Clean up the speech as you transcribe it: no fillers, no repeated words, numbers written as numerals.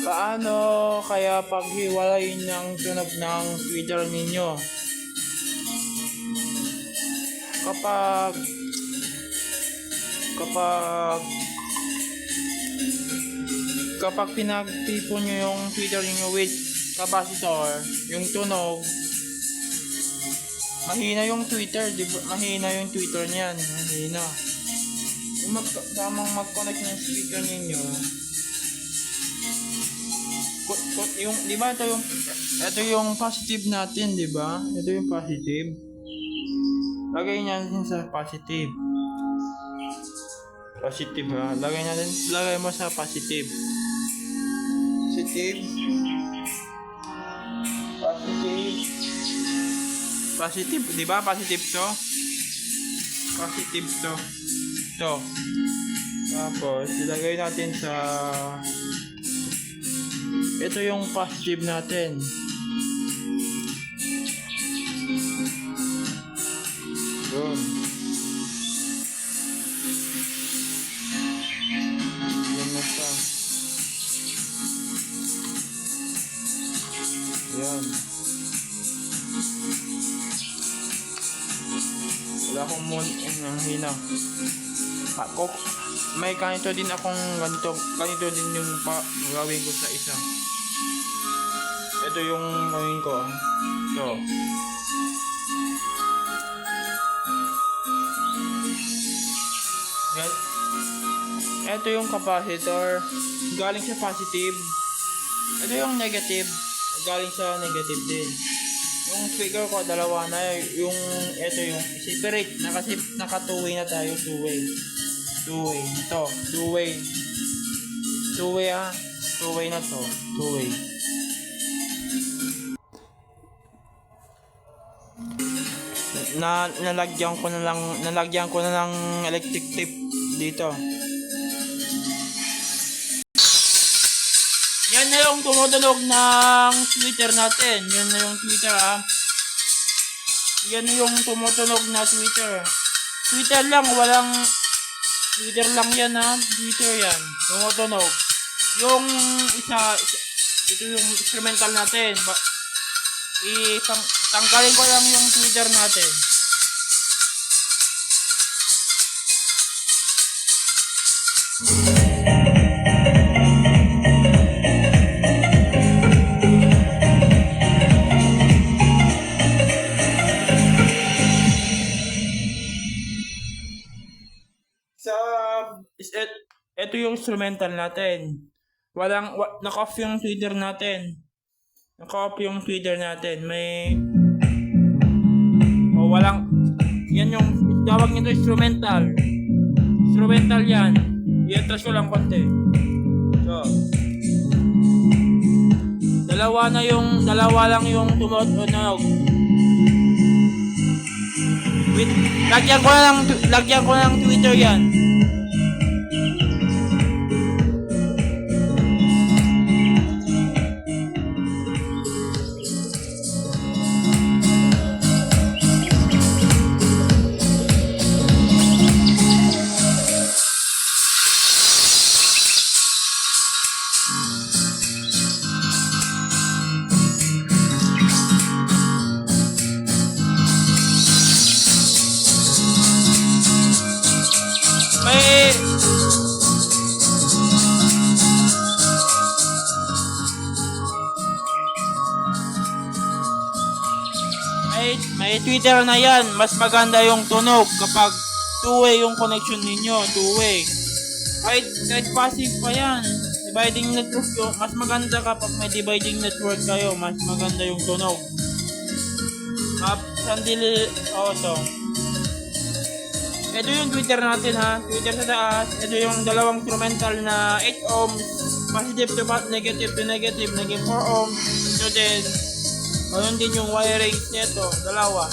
Paano kaya paghiwalay ng tunog ng Twitter ninyo? Kapag kapag kapag pinagtipon nyo yung Twitter ninyo with capacitor, yung tunog, mahina yung Twitter, di ba? Mahina yung Twitter niyan, mahina. Kung tamang mag-connect ng speaker ninyo, yung, di ba ito yung positive natin, di ba? Ito yung positive. Lagay natin sa positive. Positive ha. Lagay mo sa positive. Positive. Positive, di ba? Positive to. Positive to. Ito. Tapos, ilagay natin sa... Ito yung positive natin. Yun. Yan na siya. Yan. Wala akong ang hina. Ako, may ganito din akong ganito din yung gawin ko sa isa. Ito yung gawin ko. Ito. Ito yung capacitor. Galing sa positive. Ito yung negative. Galing sa negative din. Yung speaker ko, dalawa na. Yung, ito yung separate. Naka two-way na tayo. Two-way. Ito. Two-way. Two-way ah. Two-way na to. Two-way. Nalagyan ko na lang electric tape dito. Yan na yung tumutunog ng Twitter natin. Yan na yung Twitter ah. Yan yung tumutunog na Twitter. Twitter lang, walang Twitter lang yan ha. Twitter yan. Tumutunog. Yung ito yung instrumental natin. Tanggalin ko lang yung Twitter natin. Ito yung instrumental natin. Naka-off yung Twitter natin. Naka-off yung Twitter natin. Yan yung tawag nito instrumental. Instrumental yan. I-atras ko lang konti. So, dalawa lang yung tumutunog. Lagyan ko ng Twitter yan. May Twitter na yan. Mas maganda yung tunog kapag two-way yung connection ninyo. Two-way. Kahit passive pa yan. Dividing network yun. Mas maganda kapag may dividing network kayo. Mas maganda yung tunog. So. Ito yung Twitter natin ha. Twitter sa taas. Ito yung dalawang instrumental na 8 ohms. Positive to negative to negative. Naging 4 ohms. So then, ayun din yung wiring nito, dalawa.